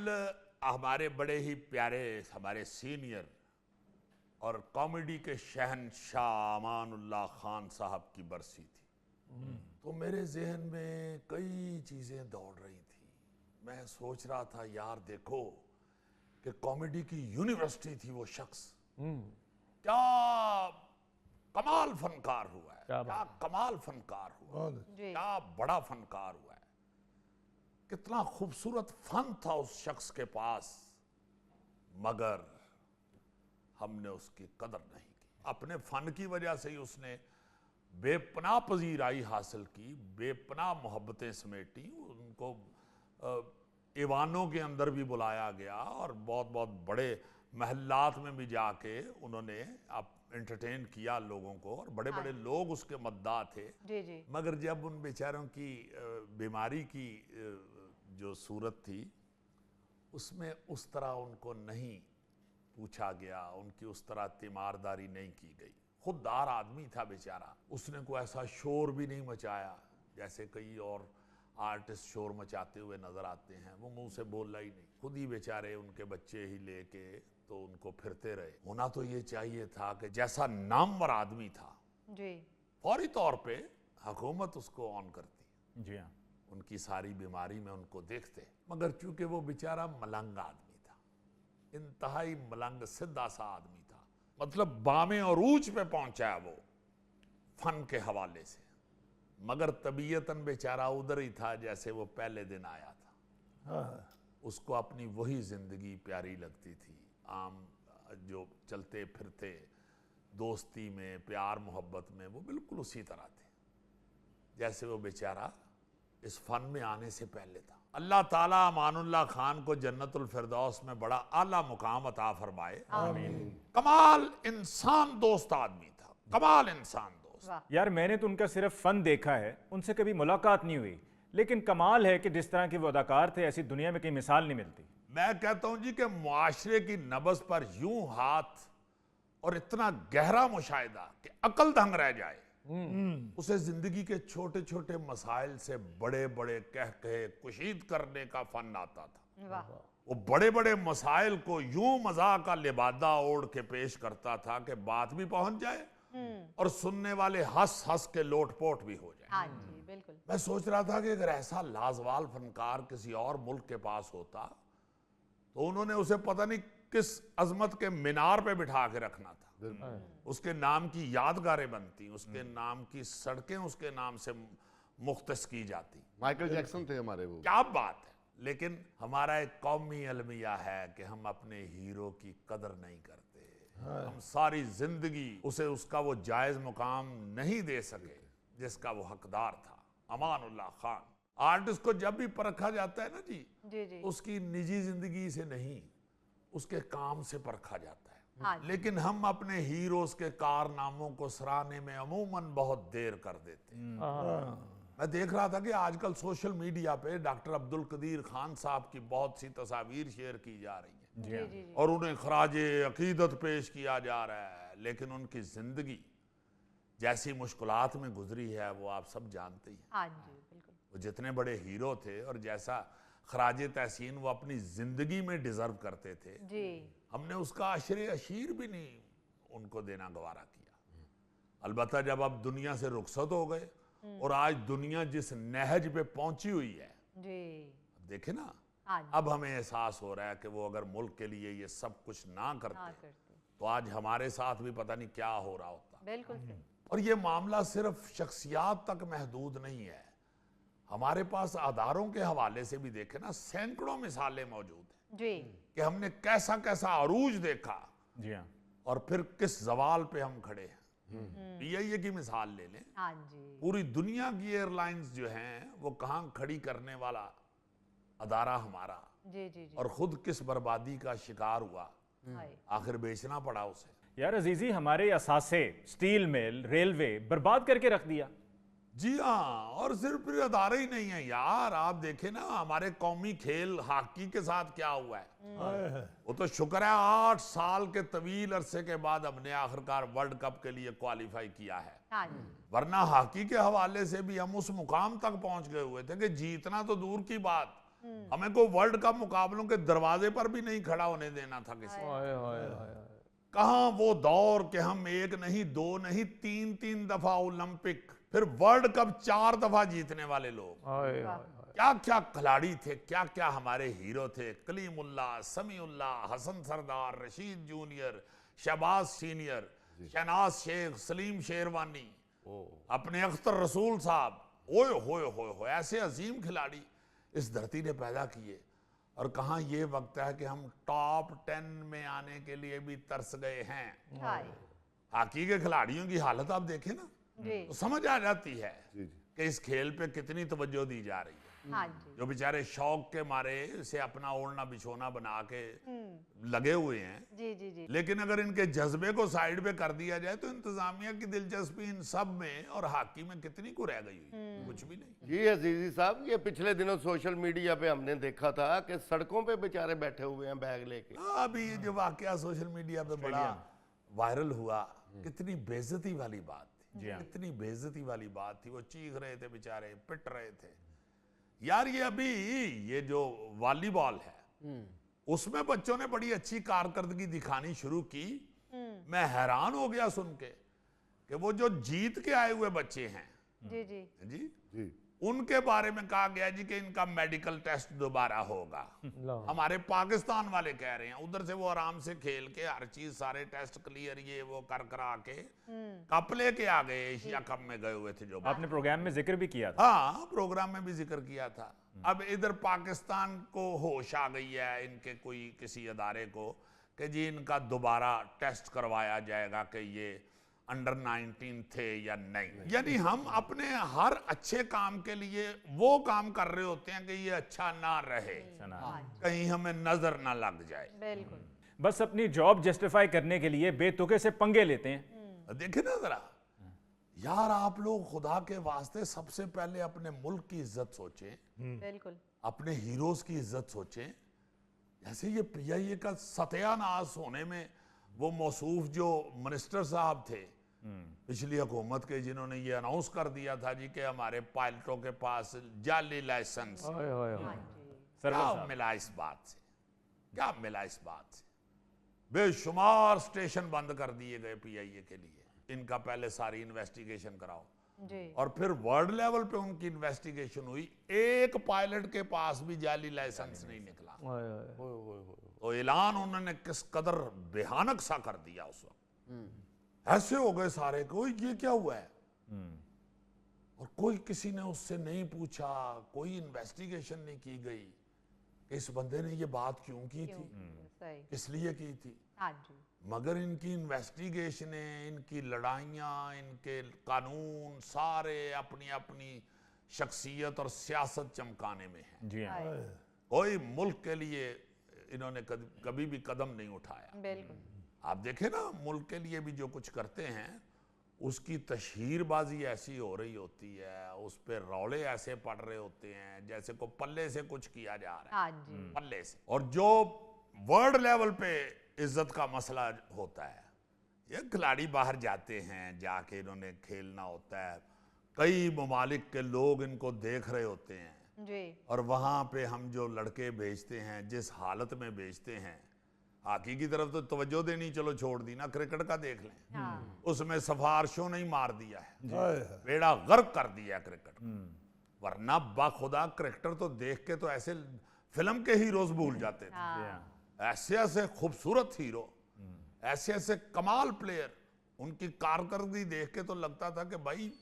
कल हमारे बड़े ही प्यारे हमारे सीनियर और कॉमेडी के शहनशाह अमानुल्लाह खान साहब की बरसी थी। तो मेरे जहन में कई चीज़ें दौड़ रही थी। मैं सोच रहा था यार देखो कि कॉमेडी की यूनिवर्सिटी थी वो शख्स, क्या कमाल फनकार हुआ है, क्या कमाल फनकार हुआ है, क्या बड़ा फनकार हुआ है, कितना खूबसूरत फन था उस शख्स के पास, मगर हमने उसकी कदर नहीं की। अपने फन की वजह से ही उसने बेपनाह पजीराई हासिल की, बेपनाह मोहब्बतें समेटी, उनको ईवानों के अंदर भी बुलाया गया और बहुत बहुत बड़े महल्लात में भी जाके उन्होंने एंटरटेन किया लोगों को, और बड़े बड़े लोग उसके मद्दा थे। जी। मगर जब उन बेचारों की बीमारी की जो सूरत थी उसमें उस तरह उनको नहीं पूछा गया, उनकी उस तरह तीमारदारी नहीं की गई। खुददार आदमी था बेचारा, उसने कोई ऐसा शोर भी नहीं मचाया जैसे कई और आर्टिस्ट शोर मचाते हुए नजर आते हैं। वो मुंह से बोला ही नहीं, खुद ही बेचारे उनके बच्चे ही लेके तो उनको फिरते रहे। होना तो ये चाहिए था कि जैसा नामवर आदमी था जी, फौरी तौर पे हुकूमत उसको ऑन करती। जी हाँ, उनकी सारी बीमारी में उनको देखते, मगर चूंकि वो बेचारा मलंग आदमी था, इंतहाई मलंग सिद्धा सा आदमी था, मतलब बामे और ऊंच पे पहुंचा है वो फन के हवाले से, मगर तबीयतन बेचारा उधर ही था जैसे वो पहले दिन आया था। उसको अपनी वही जिंदगी प्यारी लगती थी, आम जो चलते फिरते दोस्ती में प्यार मोहब्बत में वो बिल्कुल उसी तरह थे जैसे वो बेचारा इस फन में आने से पहले था। अल्लाह ताला अमानुल्लाह खान को जन्नतुल फिरदौस में बड़ा आला मुकाम अता फरमाए। कमाल इंसान दोस्त आदमी था, कमाल इंसान दोस्त। यार मैंने तो उनका सिर्फ फन देखा है, उनसे कभी मुलाकात नहीं हुई, लेकिन कमाल है कि जिस तरह के वो अदाकार थे ऐसी दुनिया में कहीं मिसाल नहीं मिलती। मैं कहता हूं जी कि मुआशरे की नब्ज पर यूं हाथ और इतना गहरा मुशाहिदा कि अकल दंग रह जाए। उसे जिंदगी के छोटे छोटे मसाइल से बड़े बड़े कह कहे कुशीद करने का फन आता था। वो बड़े बड़े मसाइल को यूं मजाक का लिबादा ओढ़ के पेश करता था कि बात भी पहुंच जाए और सुनने वाले हंस हंस के लोटपोट भी हो जाए। हाँ जी, बिल्कुल। मैं सोच रहा था कि अगर ऐसा लाजवाल फनकार किसी और मुल्क के पास होता तो उन्होंने उसे पता नहीं किस अजमत के मीनार पे बिठा के रखना था। उसके नाम की यादगारें बनती, उसके नाम की सड़कें उसके नाम से मुख्तस की जाती। माइकल जैक्सन थे हमारे वो। क्या बात है। लेकिन हमारा एक कौमी अलमिया है कि हम अपने हीरो की कदर नहीं करते। हम सारी जिंदगी उसे उसका वो जायज मुकाम नहीं दे सके जिसका वो हकदार था। अमानुल्लाह खान आर्टिस्ट को जब भी परखा जाता है ना जी, जी। उसकी निजी जिंदगी से नहीं, उसके काम से परखा जाता है। हाँ, लेकिन हम अपने हीरोज के कारनामों को सराहने में अमूमन बहुत देर कर देते हैं। मैं देख रहा था कि आजकल सोशल मीडिया पे डॉक्टर अब्दुल कदीर खान साहब की बहुत सी तस्वीर शेयर की जा रही हैं जी। और उन्हें खराजे अकीदत पेश किया जा रहा है, लेकिन उनकी जिंदगी जैसी मुश्किलात में गुजरी है वो आप सब जानते ही। हाँ जी, बिल्कुल। वो जितने बड़े हीरो थे और जैसा खराजे तहसीन वो अपनी जिंदगी में डिजर्व करते थे जी, हमने उसका अशरे अशीर भी नहीं उनको देना गवारा किया। अलबत्ता जब अब दुनिया से रुखसत हो गए और आज दुनिया जिस नहज पे पहुंची हुई है जी, देखे ना, हाँ जी, अब हमें एहसास हो रहा है कि वो अगर मुल्क के लिए ये सब कुछ ना करते तो आज हमारे साथ भी पता नहीं क्या हो रहा होता। बिल्कुल सही। और ये मामला सिर्फ शख्सियात तक महदूद नहीं है, हमारे पास अदारों के हवाले से भी देखे ना सैकड़ों मिसालें मौजूद हैं जी, कि हमने कैसा कैसा अरूज देखा जी हाँ, और फिर किस जवाल पे हम खड़े हैं। पीआईए की मिसाल ले लें, हाँ जी, पूरी दुनिया की एयरलाइंस जो हैं वो कहाँ खड़ी करने वाला अदारा हमारा, जी। और खुद किस बर्बादी का शिकार हुआ, हाय, आखिर बेचना पड़ा उसे। यार अजीजी हमारे असासे स्टील मिल रेलवे बर्बाद करके रख दिया। जी हाँ, और सिर्फ फिर अदारे ही नहीं है यार, आप देखें ना हमारे कौमी खेल हॉकी के साथ क्या हुआ है। वो तो शुक्र है 8 साल के तवील अरसे के बाद हमने आखिरकार वर्ल्ड कप के लिए क्वालिफाई किया है, हाँ जी, वरना हॉकी के हवाले से भी हम उस मुकाम तक पहुंच गए हुए थे कि जीतना तो दूर की बात, हमें को वर्ल्ड कप मुकाबलों के दरवाजे पर भी नहीं खड़ा होने देना था किसी कहां वो दौर कि हम एक नहीं, दो नहीं, तीन दफा ओलंपिक, फिर वर्ल्ड कप 4 दफा जीतने वाले लोग। क्या क्या खिलाड़ी थे, क्या क्या हमारे हीरो थे। कलीमुल्लाह, समीउल्लाह, हसन सरदार, रशीद जूनियर, शहबाज सीनियर, शहनाज शेख, सलीम शेरवानी, अपने अख्तर रसूल साहब, ओए होए ऐसे अजीम खिलाड़ी इस धरती ने पैदा किए। और कहाँ ये वक्त है कि हम टॉप 10 में आने के लिए भी तरस गए हैं। हॉकी के खिलाड़ियों की हालत आप देखें ना, तो समझ आ जाती है कि इस खेल पे कितनी तवज्जो दी जा रही है। जो बेचारे शौक के मारे इसे अपना ओढ़ना बिछोना बना के लगे हुए हैं। लेकिन अगर इनके जज्बे को साइड पे कर दिया जाए तो इंतजामिया की दिलचस्पी इन सब में और हॉकी में कितनी को रह गई हुई, कुछ भी नहीं। जी अजीजी साहब, ये पिछले दिनों सोशल मीडिया पे हमने देखा था कि सड़कों पे बेचारे बैठे हुए हैं बैग लेके। अभी ये जो वाकया सोशल मीडिया पे बड़ा वायरल हुआ, कितनी बेइज्जती वाली बात थी, कितनी बेइज्जती वाली बात थी। वो चीख रहे थे बेचारे, पिट रहे थे। यार ये अभी ये जो वॉलीबॉल है उसमें बच्चों ने बड़ी अच्छी कारकर्दगी दिखानी शुरू की। मैं हैरान हो गया सुन के कि वो जो जीत के आए हुए बच्चे हैं जी उनके बारे में कहा गया जी कि इनका मेडिकल टेस्ट दोबारा होगा। हमारे पाकिस्तान वाले कह रहे हैं, उधर से वो आराम से खेल के हर चीज सारे टेस्ट क्लियर ये वो कर करा के कप लेके आ गए। एशिया कप में गए हुए थे जो आपने प्रोग्राम में जिक्र भी किया था। हाँ, प्रोग्राम में भी जिक्र किया था। अब इधर पाकिस्तान को होश आ गई है इनके कोई किसी अदारे को कि जी इनका दोबारा टेस्ट करवाया जाएगा कि ये अंडर 19 थे या नहीं। यानी हम अपने हर अच्छे काम के लिए वो काम कर रहे होते हैं कि ये अच्छा ना रहे, कहीं हमें नजर ना लग जाए। बिल्कुल, बस अपनी जॉब जस्टिफाई करने के लिए बेतुके से पंगे लेते हैं। देखे ना जरा यार, आप लोग खुदा के वास्ते सबसे पहले अपने मुल्क की इज्जत सोचें, बिल्कुल, अपने हीरोज की इज्जत सोचें। जैसे ये PIA का सत्यानाश होने में वो मौसूफ जो मिनिस्टर साहब थे पिछली हुकूमत के, जिन्होंने ये अनाउंस कर दिया था जी कि हमारे पायलटों के पास जाली लाइसेंस, क्या मिला इस बात से, क्या मिला इस बात से। बेशुमार स्टेशन बंद कर दिए गए PIA के लिए। इनका पहले सारी इन्वेस्टिगेशन कराओ जी, और फिर वर्ल्ड लेवल पे उनकी इन्वेस्टिगेशन हुई, एक पायलट के पास भी जाली लाइसेंस नहीं निकला। तो ऐलान उन्होंने किस कदर बेहानक सा कर दिया उस वक्त। ऐसे हो गए सारे को, ये क्या हुआ है, और कोई किसी ने उससे नहीं पूछा, कोई इन्वेस्टिगेशन नहीं की गई कि इस बंदे ने ये बात क्यों की थी, सही, किस लिए की थी। हाँ जी, मगर इनकी इन्वेस्टिगेशनें, इनकी लड़ाइयाँ, इनके कानून सारे अपनी अपनी शख्सियत और सियासत चमकाने में है। जी हाँ, कोई मुल्क के लिए इन्होंने कभी भी कदम नहीं उठाया। बिल्कुल, आप देखें ना, मुल्क के लिए भी जो कुछ करते हैं उसकी तशहीरबाजी ऐसी हो रही होती है, उस पर रौले ऐसे पड़ रहे होते हैं जैसे को पल्ले से कुछ किया जा रहा है, हाँ जी, पल्ले से। और जो वर्ल्ड लेवल पे इज्जत का मसला होता है, ये खिलाड़ी बाहर जाते हैं, जाके इन्होंने खेलना होता है, कई ममालिक के लोग इनको देख रहे होते हैं जी, और वहाँ पे हम जो लड़के भेजते हैं जिस हालत में भेजते हैं, हॉकी की तरफ तो तवज्जो देनी चलो छोड़ दी ना, क्रिकेट का देख लें, हाँ, उसमें सिफारिशों नहीं मार दिया है, बेड़ा गर्क कर दिया है क्रिकेट। वरना बाखुदा क्रिकेटर तो देख के तो ऐसे फिल्म के हीरोज भूल जाते थे। हाँ, ऐसे ऐसे खूबसूरत हीरो, ऐसे ऐसे कमाल प्लेयर, उनकी कारकर्दगी देख के तो लगता था कि भाई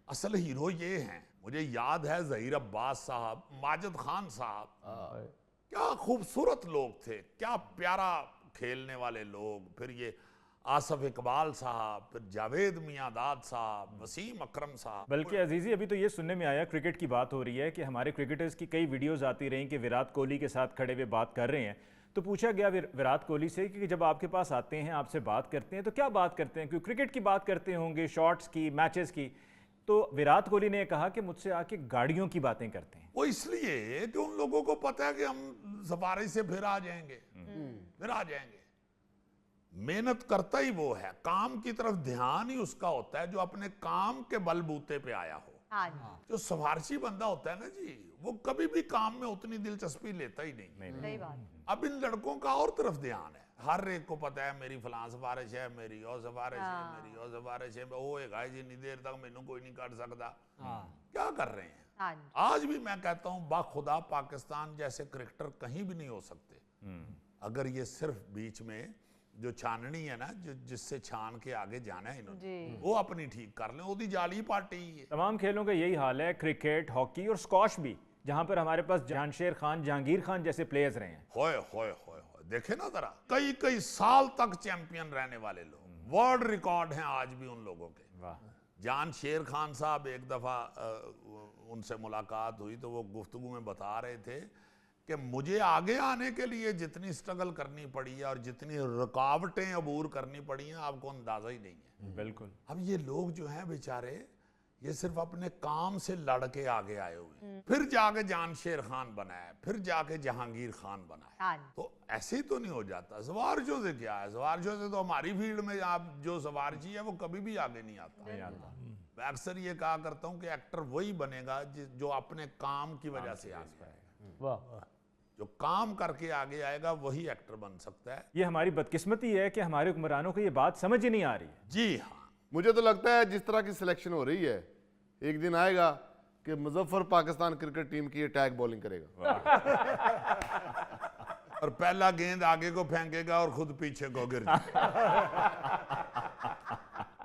असल हीरो ये हैं। मुझे याद है ज़हीर अब्बास साहब, माजिद खान साहब, क्या खूबसूरत लोग थे, क्या प्यारा खेलने वाले लोग। फिर ये आसफ इकबाल साहब, फिर जावेद मियांदाद साहब, वसीम अकरम साहब। बल्कि अजीजी अभी तो ये सुनने में आया, क्रिकेट की बात हो रही है कि हमारे क्रिकेटर्स की कई वीडियोस आती रही कि विराट कोहली के साथ खड़े हुए बात कर रहे हैं। तो पूछा गया विराट कोहली से कि जब आपके पास आते हैं, आपसे बात करते हैं, तो क्या बात करते हैं, क्योंकि क्रिकेट की बात करते होंगे, शॉट्स की, मैचेस की। तो विराट कोहली ने कहा कि मुझसे आके गाड़ियों की बातें करते हैं। वो इसलिए कि उन लोगों को पता है कि हम सफारी से फिर आ जाएंगे, फिर आ जाएंगे। मेहनत करता ही वो है, काम की तरफ ध्यान ही उसका होता है जो अपने काम के बलबूते पे आया हो। हाँ जी, जो सफारशी बंदा होता है ना जी, वो कभी भी काम में उतनी दिलचस्पी लेता ही नहीं। सही बात। अब इन लड़कों का और तरफ ध्यान है, हर एक को पता है मेरी फलां सिफारिश है, मेरी और सिफारिश है, मेरी और सिफारिश है, वो होएगा जितनी देर तक मैनू कोई नहीं कर सकता। क्या कर रहे हैं? हाँ जी। आज भी मैं कहता हूं बाखुदा पाकिस्तान जैसे क्रिकेटर कहीं भी नहीं हो सकते अगर ये सिर्फ बीच में जो छाननी है ना, जो जिससे छान के आगे जाना है इन्होंने, वो अपनी ठीक कर लें। ओदी जाली पार्टी है। तमाम खेलों का यही हाल है, क्रिकेट, हॉकी और स्कॉश भी, जहां पर हमारे पास जानशेर खान, जहांगीर खान जैसे प्लेयर्स रहे हैं। होए होए होए होए, देखे ना जरा, कई कई साल तक चैंपियन रहने वाले लोग, वर्ल्ड रिकॉर्ड हैं आज भी उन लोगों के। वाह। जान शेर खान साहब, एक दफा उनसे मुलाकात हुई तो वो गुफ्तगू में बता रहे थे कि मुझे आगे आने के लिए जितनी स्ट्रगल करनी पड़ी है और जितनी रुकावटें अबूर करनी पड़ी हैं, आपको अंदाजा ही नहीं है। बिल्कुल। अब ये लोग जो हैं बेचारे, ये सिर्फ अपने काम से लड़ के आगे आए हुए हैं, फिर जाके जानशेर खान बनाया, फिर जाके जहांगीर खान बनाया। हाँ। तो ऐसे ही तो नहीं हो जाता। सवारशों से क्या है? सवारशों से तो हमारी फील्ड में आप जो सवारची है वो कभी भी आगे नहीं आता। नहीं आता। मैं अक्सर ये कहा करता हूँ कि एक्टर वही बनेगा जो अपने काम की वजह से आगे आएगा। वाह। जो काम करके आगे आएगा वही एक्टर बन सकता है। ये हमारी बदकिस्मती है कि हमारे हुक्मरानों को ये बात समझ ही नहीं आ रही है। जी हाँ। मुझे तो लगता है जिस तरह की सिलेक्शन हो रही है, एक दिन आएगा कि मुजफ्फर पाकिस्तान क्रिकेट टीम की अटैक बॉलिंग करेगा और पहला गेंद आगे को फेंकेगा और खुद पीछे को गिर जाएगा।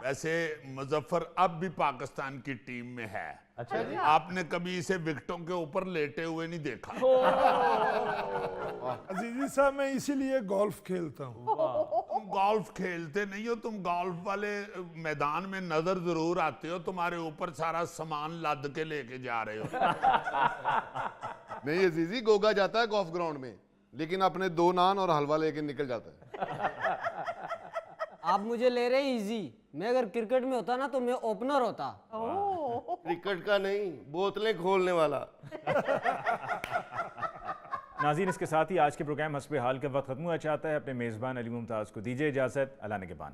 वैसे मुजफ्फर अब भी पाकिस्तान की टीम में है। अच्छा जी। आपने कभी इसे विकेटों के ऊपर लेटे हुए नहीं देखा। अजीजी साहब, मैं इसीलिए गोल्फ खेलता हूँ। तुम गोल्फ खेलते नहीं हो, तुम गोल्फ वाले मैदान में नजर जरूर आते हो, तुम्हारे ऊपर सारा सामान लद के लेके जा रहे हो। नहीं अजीजी, गोगा जाता है गोल्फ ग्राउंड में, लेकिन अपने 2 नान और हलवा लेके निकल जाता है। आप मुझे ले रहे इजी, मैं अगर क्रिकेट में होता ना तो मैं ओपनर होता। क्रिकेट का नहीं, बोतलें खोलने वाला। नाज़रीन, इसके साथ ही आज के प्रोग्राम हस्बे हाल का वक्त खत्म हुआ चाहता है। अपने मेज़बान अली मुमताज़ को दीजिए इजाज़त। अल्लाह निगहबान।